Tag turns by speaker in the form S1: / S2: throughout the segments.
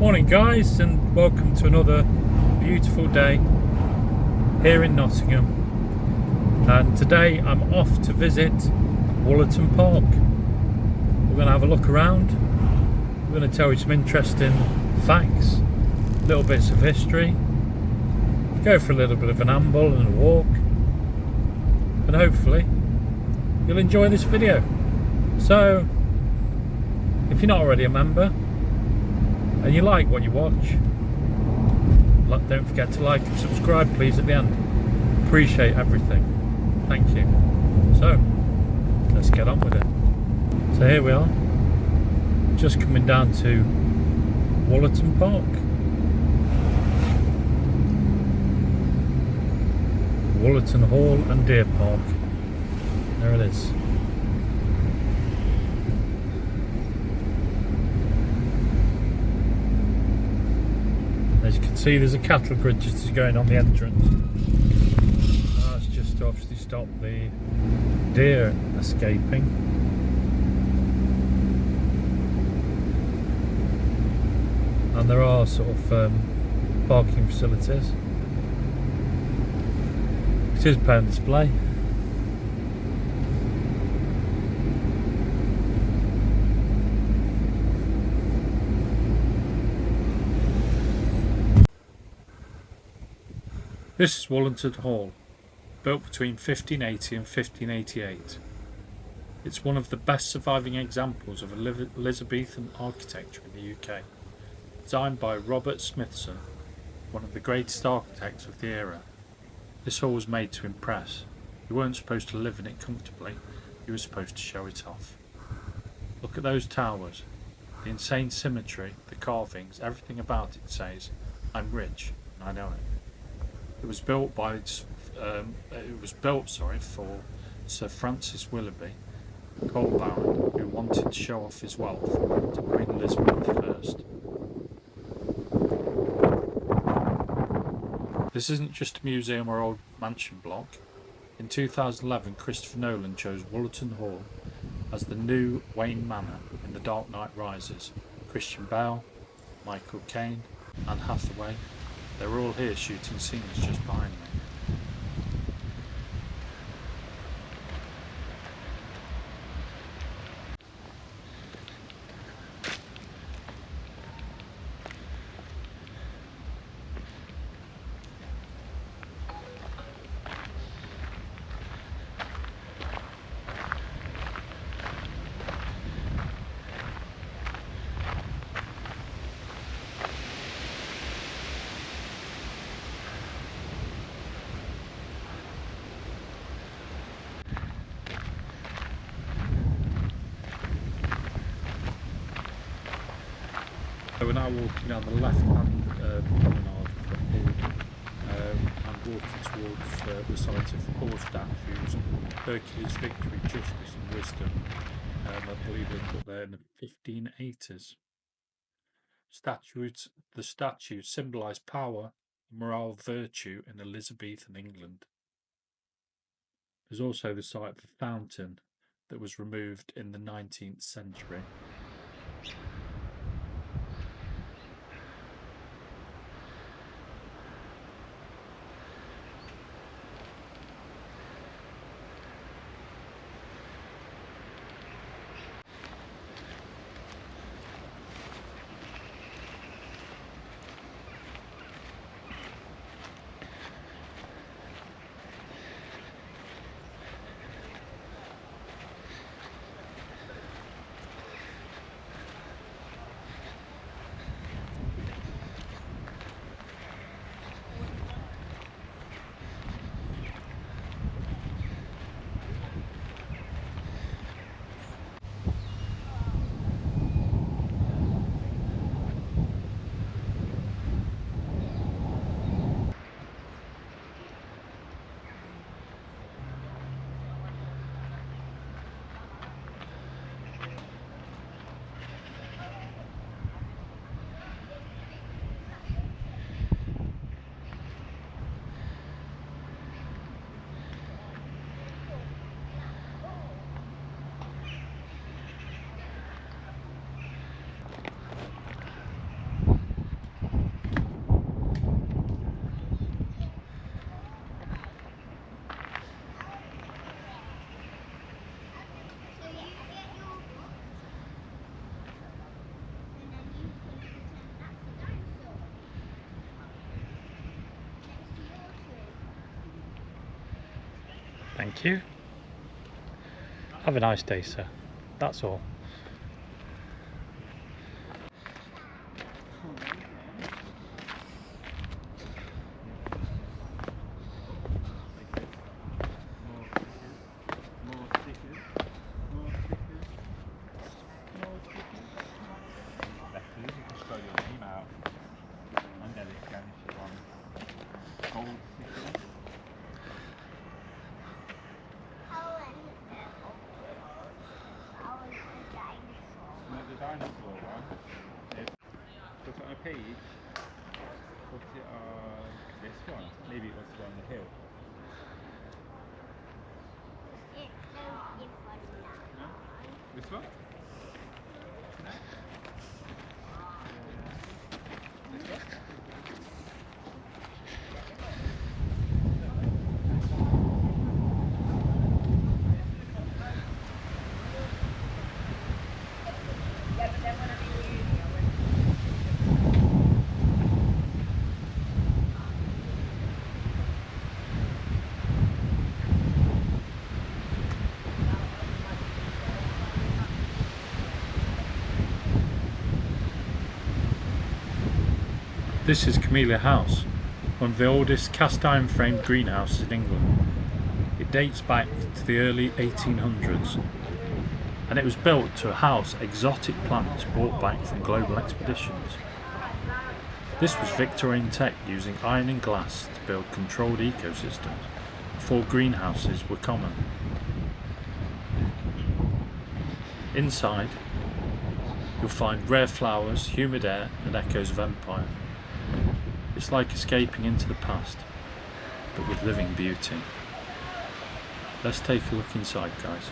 S1: Morning guys, and welcome to another beautiful day here in Nottingham. And today I'm off to visit Wollaton Park. We're going to have a look around. We're going to tell you some interesting facts, little bits of history, go for a little bit of an amble and a walk, and hopefully you'll enjoy this video. So if you're not already a member and you like what you watch, don't forget to like and subscribe please at the end. Appreciate everything. Thank you. So let's get on with it. So here we are, just coming down to Wollaton Park. Wollaton Hall and Deer Park. There it is. As you can see, there's a cattle grid just going on the entrance. That's just to obviously stop the deer escaping. And there are sort of parking facilities. It is pay on display. This is Wollaton Hall, built between 1580 and 1588. It's one of the best surviving examples of Elizabethan architecture in the UK. Designed by Robert Smithson, one of the greatest architects of the era. This hall was made to impress. You weren't supposed to live in it comfortably, you were supposed to show it off. Look at those towers, the insane symmetry, the carvings, everything about it says, I'm rich and I know it. It was built for Sir Francis Willoughby, coal baron, who wanted to show off his wealth to Queen Elizabeth I. This isn't just a museum or old mansion block. In 2011, Christopher Nolan chose Wollaton Hall as the new Wayne Manor in The Dark Knight Rises. Christian Bale, Michael Caine, Anne Hathaway, they were all here shooting scenes just behind me. So we're now walking down the left-hand promenade of the hall and walking towards the site of 4 statues: Hercules' victory, justice and wisdom. I believe they put there in the 1580s. The statues symbolise power, moral virtue in Elizabethan England. There's also the site of a fountain that was removed in the 19th century. Thank you. Have a nice day, sir. That's all.
S2: Dinosaur one. Put it on a page. Put it on this one. Maybe it wants to go on the hill.
S3: It's so different now.
S2: No? This one? No? This one?
S1: This is Camellia House, one of the oldest cast iron framed greenhouses in England. It dates back to the early 1800s, and it was built to house exotic plants brought back from global expeditions. This was Victorian tech using iron and glass to build controlled ecosystems before greenhouses were common. Inside, you'll find rare flowers, humid air and echoes of empire. It's like escaping into the past, but with living beauty. Let's take a look inside, guys.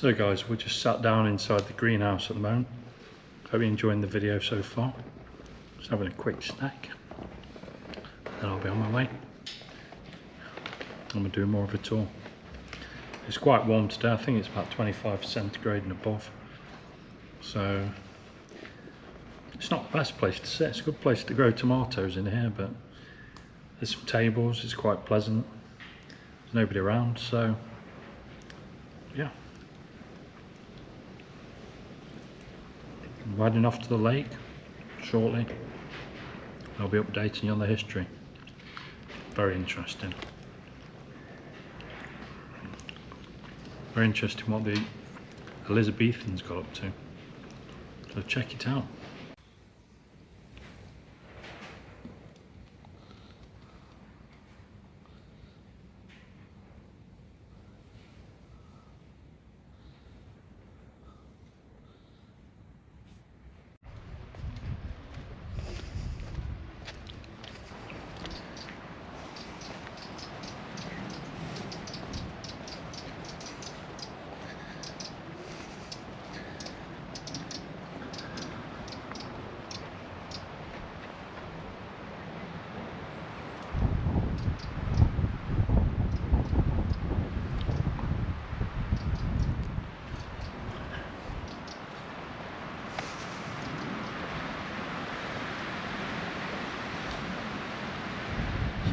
S1: So guys, we're just sat down inside the greenhouse at the moment. Hope you're enjoying the video so far. Just having a quick snack, and I'll be on my way. I'm going to do more of a tour. It's quite warm today. I think it's about 25 centigrade and above. So it's not the best place to sit. It's a good place to grow tomatoes in here, but there's some tables. It's quite pleasant. There's nobody around, so yeah. I'm riding off to the lake shortly. I'll be updating you on the history. Very interesting. Very interesting what the Elizabethans got up to. So check it out.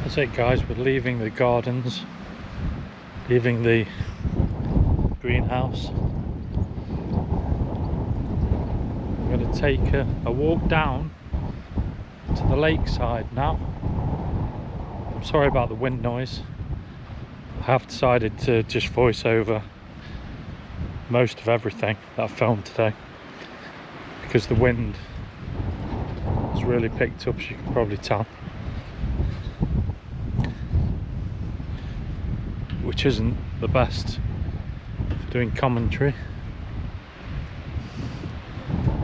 S1: That's it guys, we're leaving the gardens, leaving the greenhouse. We're going to take a walk down to the lakeside now. I'm sorry about the wind noise. I have decided to just voice over most of everything that I filmed today because the wind has really picked up, as you can probably tell. Which isn't the best for doing commentary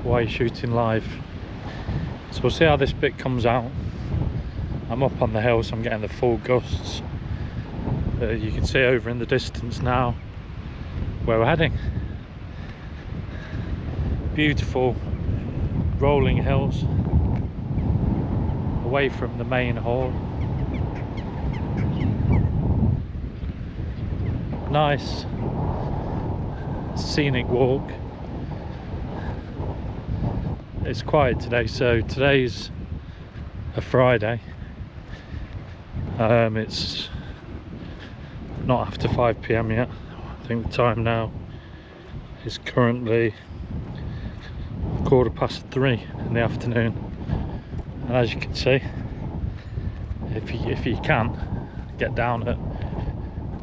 S1: while you're shooting live. So we'll see how this bit comes out. I'm up on the hill, so I'm getting the full gusts. You can see over in the distance now where we're heading. Beautiful rolling hills away from the main hall. Nice scenic walk. It's quiet today, so today's a Friday. It's not after 5 PM yet. I think the time now is currently 3:15 in the afternoon, and as you can see, if you can get down at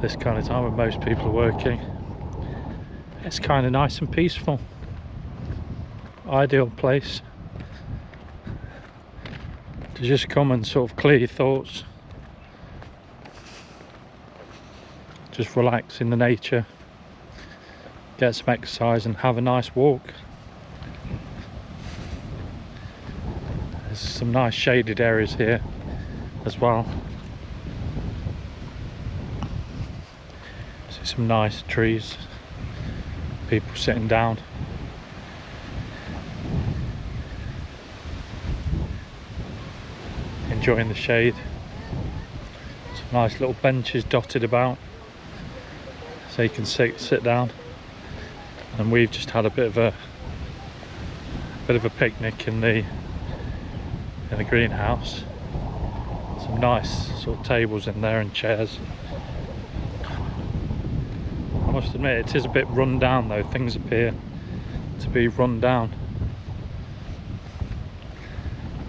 S1: this kind of time when most people are working, it's kind of nice and peaceful. Ideal place to just come and sort of clear your thoughts, just relax in the nature, get some exercise and have a nice walk. There's some nice shaded areas here as well. Some nice trees, people sitting down. Enjoying the shade. Some nice little benches dotted about so you can sit down. And we've just had a bit of a picnic in the greenhouse. Some nice sort of tables in there and chairs. I must admit it is a bit run down though, things appear to be run down.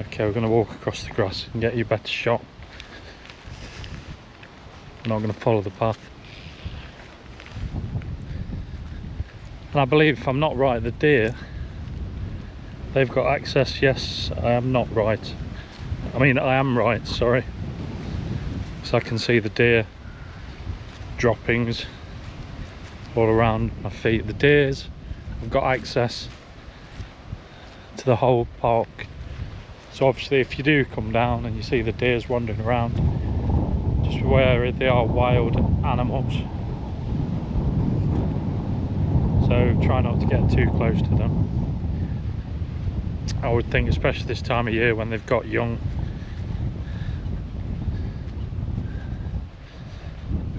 S1: Okay, we're going to walk across the grass and get you a better shot. I'm not going to follow the path. And I believe, if I'm not right, the deer, they've got access. Yes, I am not right. I mean, I am right, sorry. So I can see the deer droppings all around my feet. The deers have got access to the whole park. So obviously if you do come down and you see the deers wandering around, just beware, they are wild animals. so try not to get too close to them. I would think, especially this time of year when they've got young.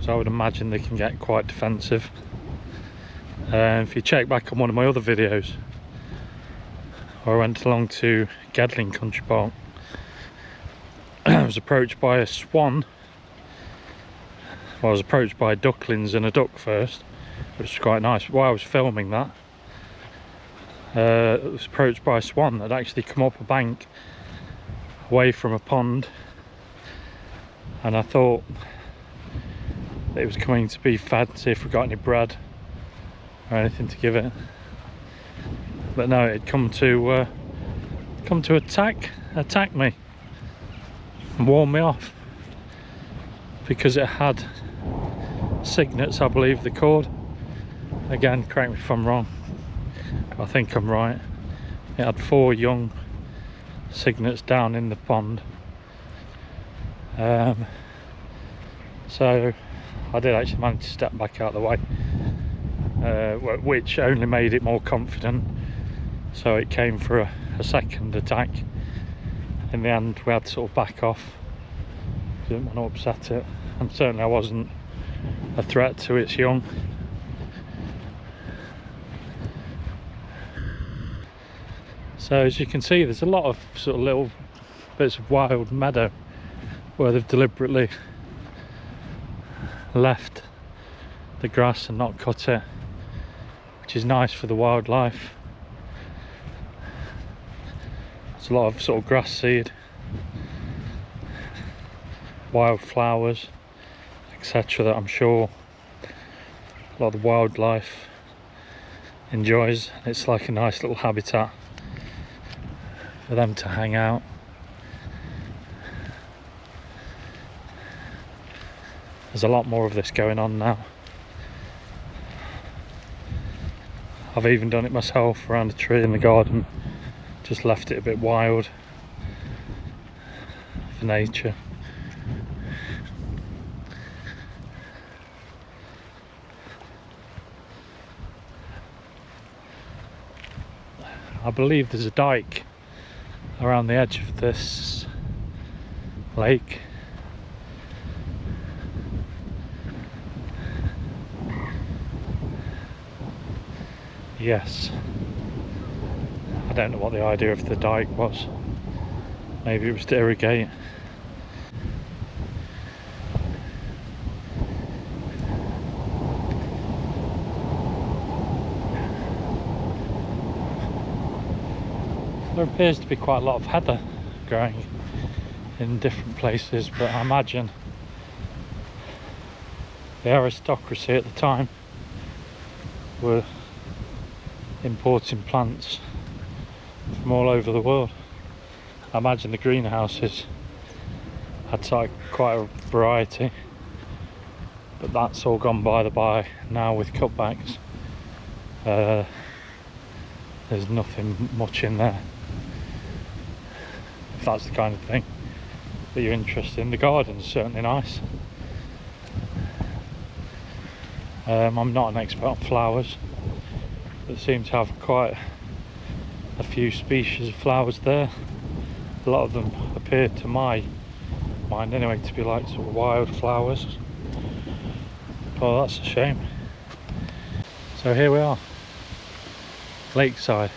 S1: So I would imagine they can get quite defensive. If you check back on one of my other videos, where I went along to Gedling Country Park, I was approached by a swan. Well, I was approached by ducklings and a duck first, which was quite nice. While I was filming that, I was approached by a swan that had actually come up a bank away from a pond, and I thought that it was coming to be fed, see if we got any bread or anything to give it. But no, it had come to attack me and warn me off, because it had cygnets, I believe they're called. Again, correct me if I'm wrong, I think I'm right. It had 4 young cygnets down in the pond. So I did actually manage to step back out of the way, which only made it more confident. So it came for a second attack. In the end, we had to sort of back off. Didn't want to upset it, and certainly I wasn't a threat to its young. So as you can see, there's a lot of sort of little bits of wild meadow where they've deliberately left the grass and not cut it, which is nice for the wildlife. There's a lot of sort of grass seed, wildflowers, etc. that I'm sure a lot of the wildlife enjoys. It's like a nice little habitat for them to hang out. There's a lot more of this going on now. I've even done it myself around a tree in the garden, just left it a bit wild for nature. I believe there's a dike around the edge of this lake. Yes. I don't know what the idea of the dike was. Maybe it was to irrigate. There appears to be quite a lot of heather growing in different places, but I imagine the aristocracy at the time were importing plants from all over the world. I imagine the greenhouses had quite a variety, but that's all gone by the by now with cutbacks. There's nothing much in there. If that's the kind of thing that you're interested in, the garden's certainly nice. I'm not an expert on flowers, but seem to have quite a few species of flowers there. A lot of them appear, to my mind anyway, to be like sort of wild flowers. Oh, that's a shame. So here we are, Lakeside.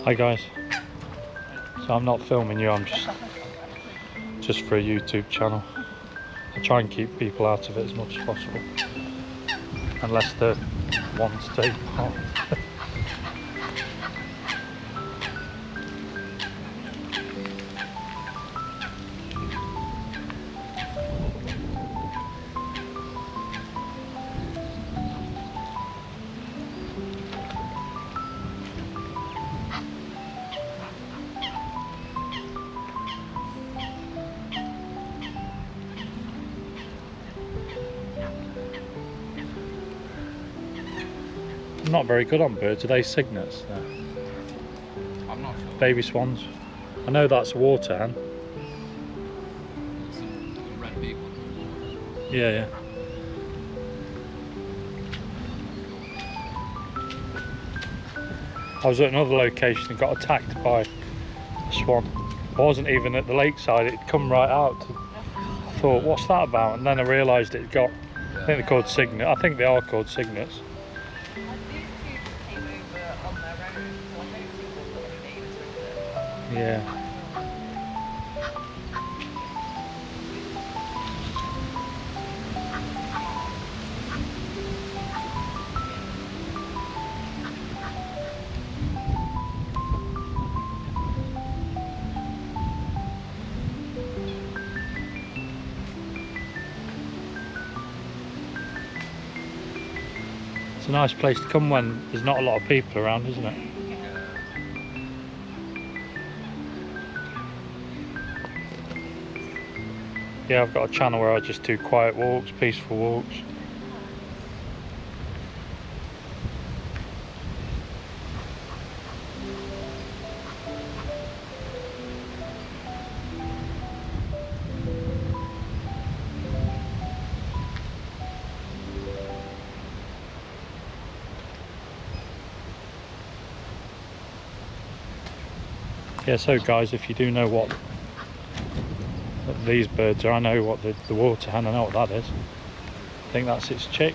S1: Hi guys, so I'm not filming you, I'm just for a YouTube channel. I try and keep people out of it as much as possible, unless they want to take part. not very good on birds. Are they cygnets? No.
S2: I'm not sure.
S1: Baby swans. I know that's a water hen.
S2: Some red big ones.
S1: Yeah, yeah. I was at another location and got attacked by a swan. I wasn't even at the lakeside, it'd come right out. I thought, what's that about? And then I realised it got, I think they're called cygnet. I think they are called cygnets.
S4: These two came over on their own, so I don't think they've got any names with them.
S1: Yeah. It's a nice place to come when there's not a lot of people around, isn't it? Yeah, I've got a channel where I just do quiet walks, peaceful walks. Yeah, so guys, if you do know what these birds are, I know what the water hen, I know what that is. I think that's its chick.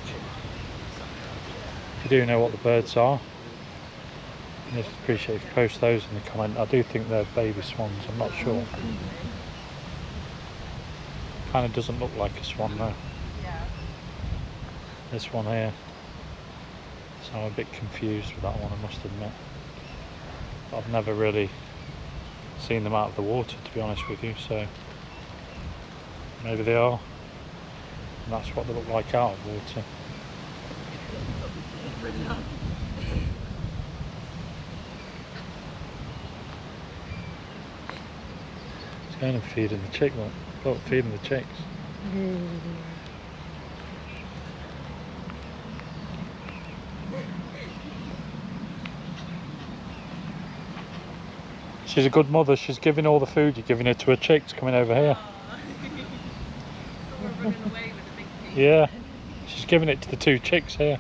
S1: If you do know what the birds are, I'd just appreciate if you post those in the comment. I do think they're baby swans, I'm not sure. Kind of doesn't look like a swan though.
S4: Yeah.
S1: This one here. So I'm a bit confused with that one, I must admit. I've never really seen them out of the water, to be honest with you, so maybe they are, and that's what they look like out of water. It's going and feeding the chick, look, feeding the chicks. She's a good mother, she's giving all the food you're giving her to her chicks coming over here.
S4: Someone running away with a big piece.
S1: Yeah, she's giving it to the two chicks here.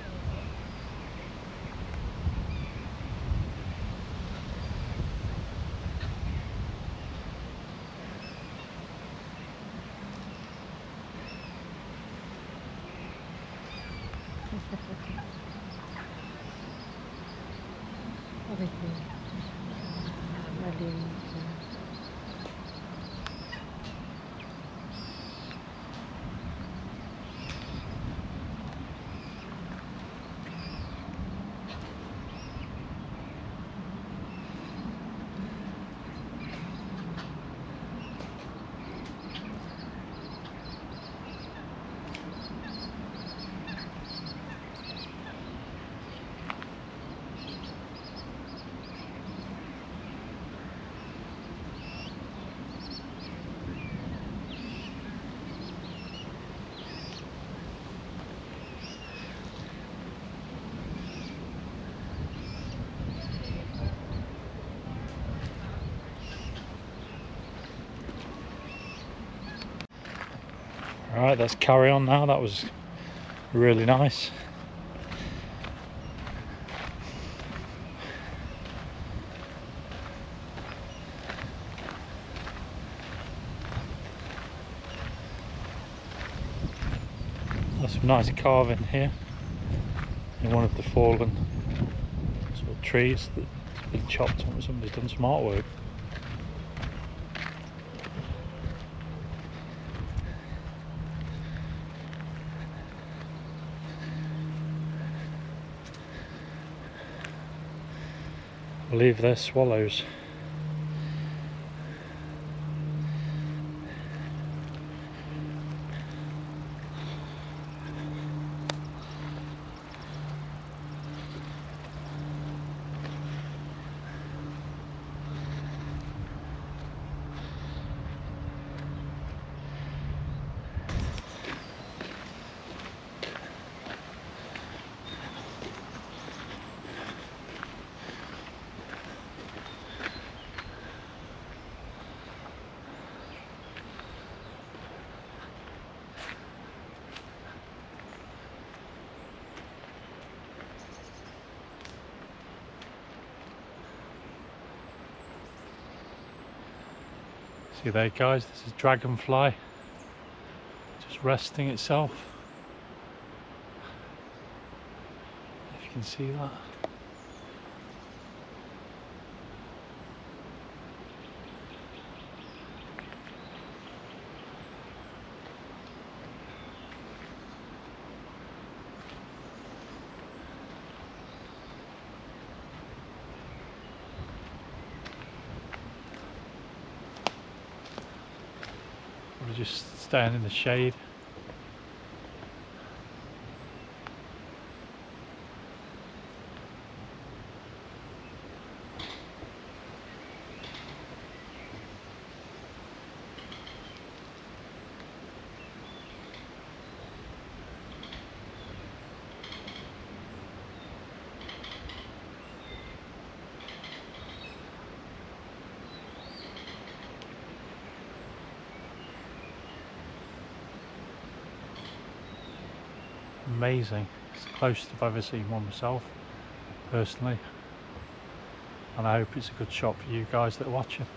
S1: Alright, let's carry on now. That was really nice. There's some nice carving here in one of the fallen sort of trees that's been chopped on. Somebody's done some artwork. I believe they're swallows. See there guys, this is dragonfly just resting itself, if you can see that. We're just staying in the shade. Amazing. It's the closest I've ever seen one myself, personally. And I hope it's a good shot for you guys that are watching.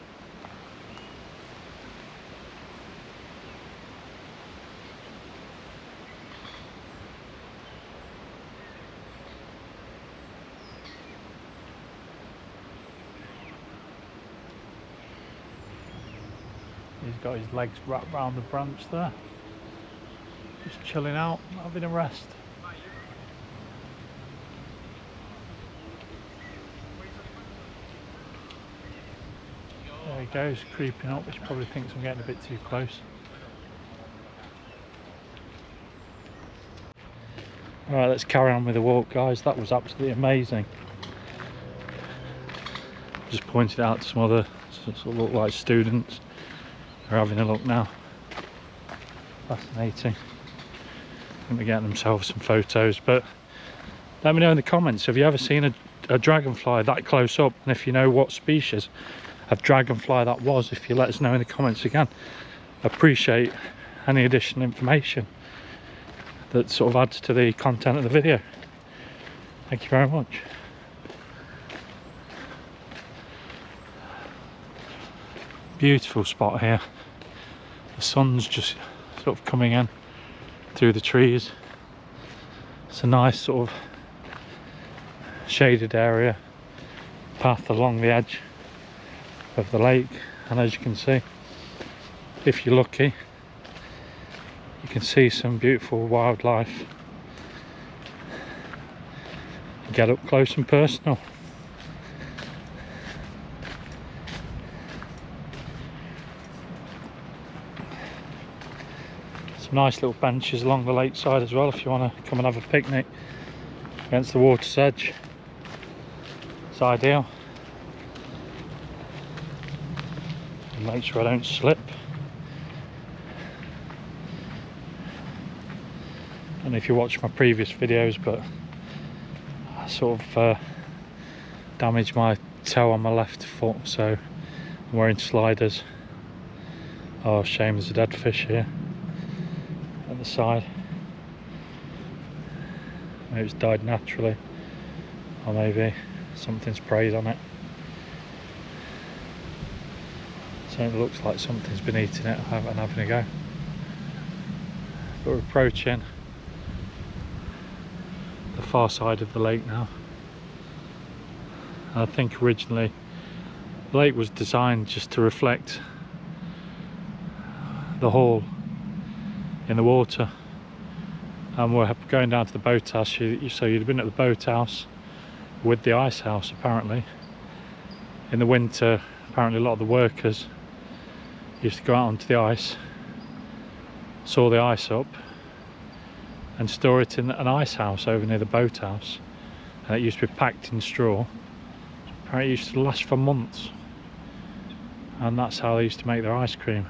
S1: He's got his legs wrapped around the branch there. Just chilling out, having a rest. There he goes, creeping up, which probably thinks I'm getting a bit too close. Alright, let's carry on with the walk guys. That was absolutely amazing. Just pointed out to some other sort of look like students. They're having a look now. Fascinating. They're getting themselves some photos, but let me know in the comments, have you ever seen a dragonfly that close up, and if you know what species of dragonfly that was, if you let us know in the comments again. Appreciate any additional information that sort of adds to the content of the video. Thank you very much. Beautiful spot here. The sun's just sort of coming in through the trees. It's a nice sort of shaded area, path along the edge of the lake, and as you can see, if you're lucky, you can see some beautiful wildlife. Get up close and personal. Nice little benches along the lakeside as well if you want to come and have a picnic against the water's edge. It's ideal. And make sure I don't slip. And if you watch my previous videos, but I sort of damaged my toe on my left foot, so I'm wearing sliders. Oh shame, there's a dead fish here at the side. Maybe it's died naturally, or maybe something's preyed on it. So it looks like something's been eating it and having a go. But we're approaching the far side of the lake now. And I think originally the lake was designed just to reflect the hall in the water, and we're going down to the boathouse. So you'd have been at the boathouse with the ice house. Apparently in the winter, apparently a lot of the workers used to go out onto the ice, saw the ice up and store it in an ice house over near the boathouse, and it used to be packed in straw. Apparently it used to last for months, and that's how they used to make their ice cream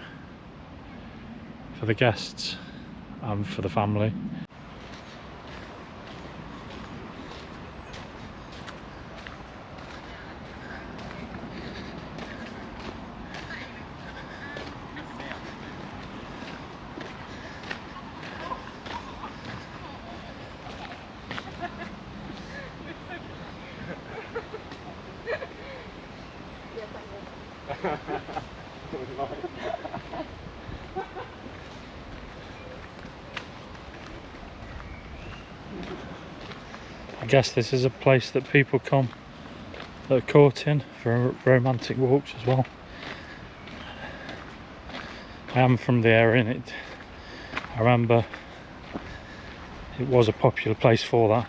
S1: for the guests and for the family. guess this is a place that people come that are caught in for romantic walks as well. I am from the area and I remember it was a popular place for that.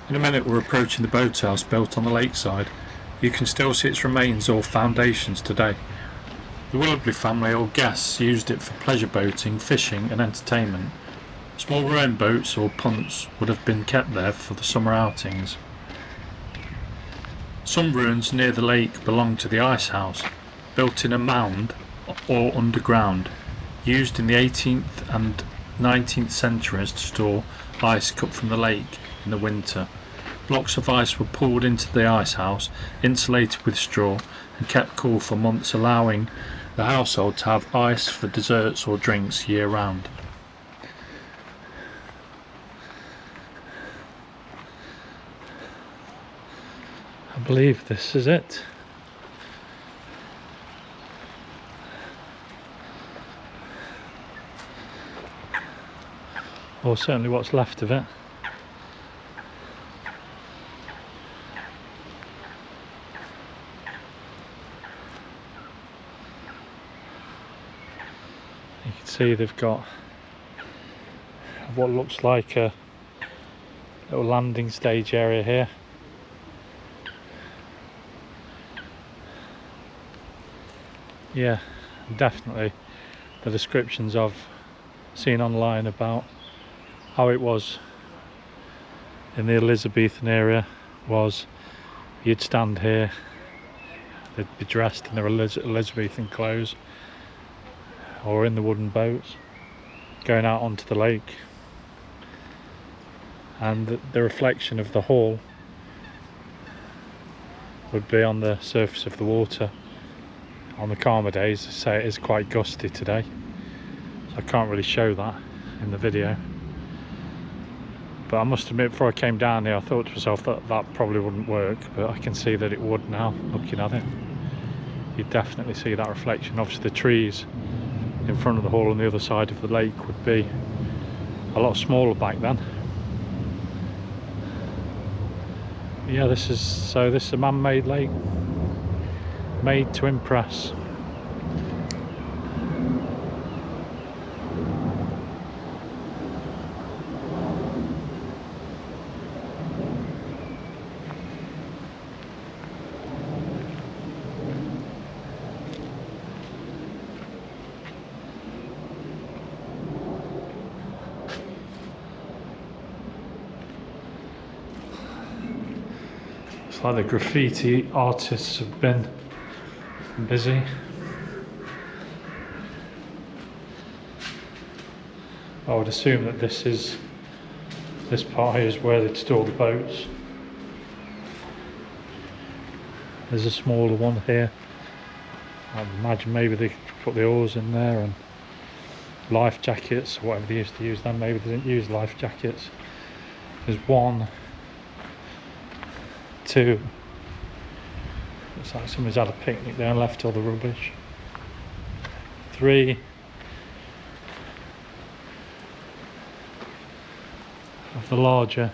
S1: In a minute we're approaching the Boathouse built on the lakeside. You can still see its remains or foundations today. The Willoughby family or guests used it for pleasure boating, fishing and entertainment. Small rowing boats or punts would have been kept there for the summer outings. Some ruins near the lake belong to the ice house, built in a mound or underground, used in the 18th and 19th centuries to store ice cut from the lake in the winter. Blocks of ice were poured into the ice house, insulated with straw and kept cool for months, allowing the household to have ice for desserts or drinks year round. I believe this is it. Or certainly what's left of it. You can see they've got what looks like a little landing stage area here. Yeah, definitely the descriptions I've seen online about how it was in the Elizabethan area was you'd stand here, they'd be dressed in their Elizabethan clothes or in the wooden boats going out onto the lake, and the reflection of the hall would be on the surface of the water. On the calmer days, I say it is quite gusty today, so I can't really show that in the video. But I must admit, before I came down here, I thought to myself that that probably wouldn't work, but I can see that it would now, looking at it. You definitely see that reflection. Obviously the trees in front of the hall on the other side of the lake would be a lot smaller back then. Yeah, this is a man-made lake, made to impress. It's like the graffiti artists have been busy. I would assume that this part here is where they'd store the boats. There's a smaller one here. I'd imagine maybe they could put the oars in there and life jackets or whatever they used to use then. Maybe they didn't use life jackets. There's 1, 2. Looks like somebody's had a picnic there and left all the rubbish. 3 of the larger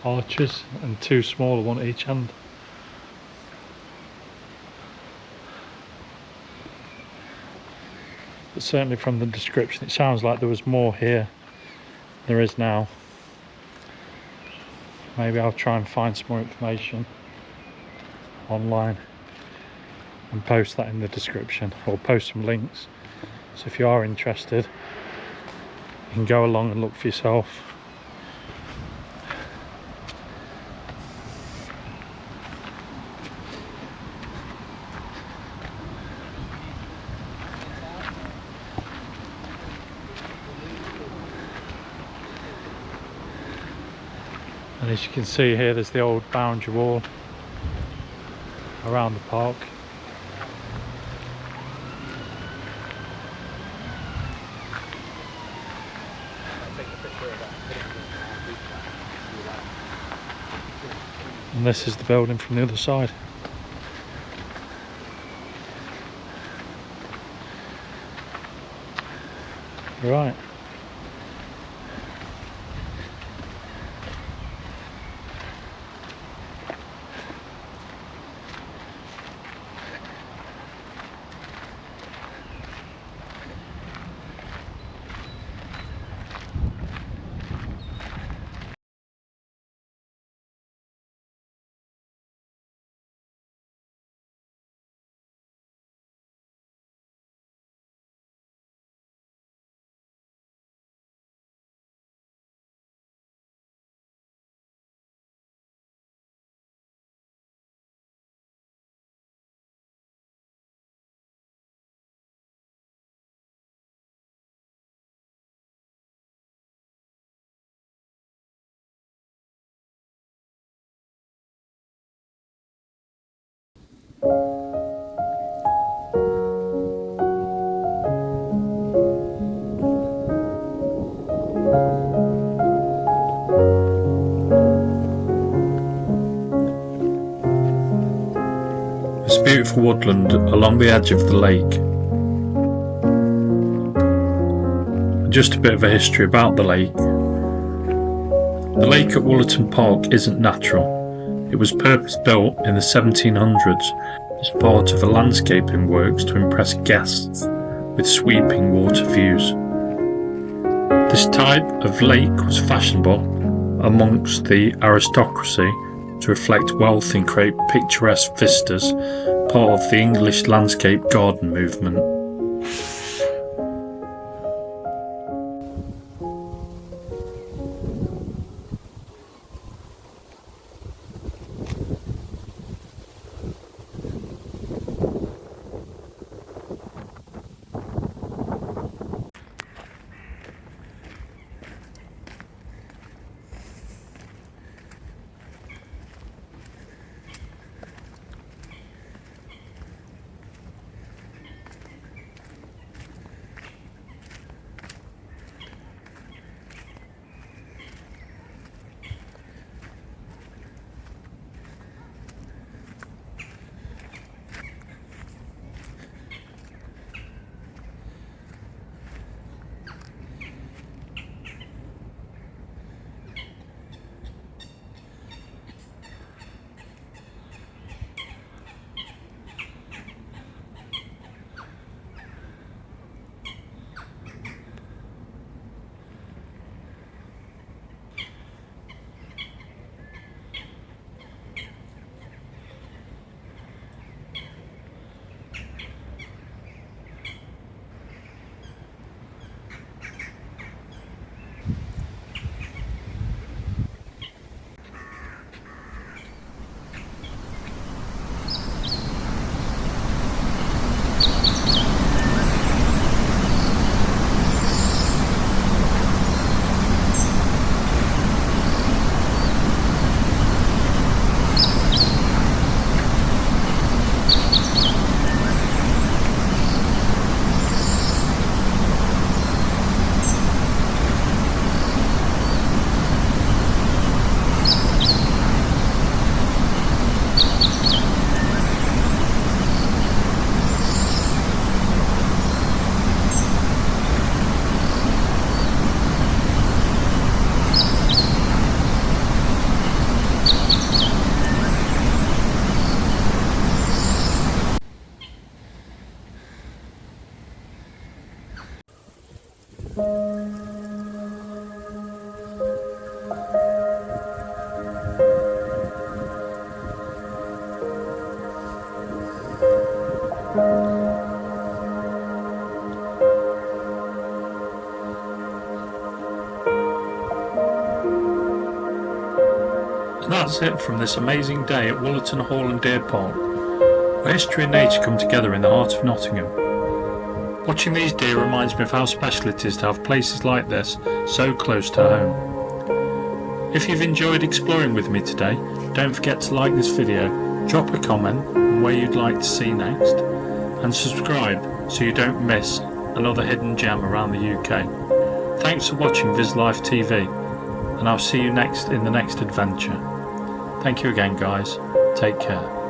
S1: arches and 2 smaller ones at each end. But certainly from the description it sounds like there was more here than there is now. Maybe I'll try and find some more information online and post that in the description, or post some links, so if you are interested you can go along and look for yourself. And as you can see here, there's the old boundary wall around the park. And this is the building from the other side. Right. It's beautiful woodland along the edge of the lake. And just a bit of a history about the lake. The lake at Wollaton Park isn't natural. It was purpose-built in the 1700s as part of a landscaping works to impress guests with sweeping water views. This type of lake was fashionable amongst the aristocracy to reflect wealth and create picturesque vistas, part of the English landscape garden movement. And that's it from this amazing day at Wollaton Hall Deer Park, where history and nature come together in the heart of Nottingham. Watching these deer reminds me of how special it is to have places like this so close to home. If you've enjoyed exploring with me today, don't forget to like this video, drop a comment on where you'd like to see next, and subscribe so you don't miss another hidden gem around the UK. Thanks for watching VizzLifeTV, and I'll see you next in the next adventure. Thank you again, guys. Take care.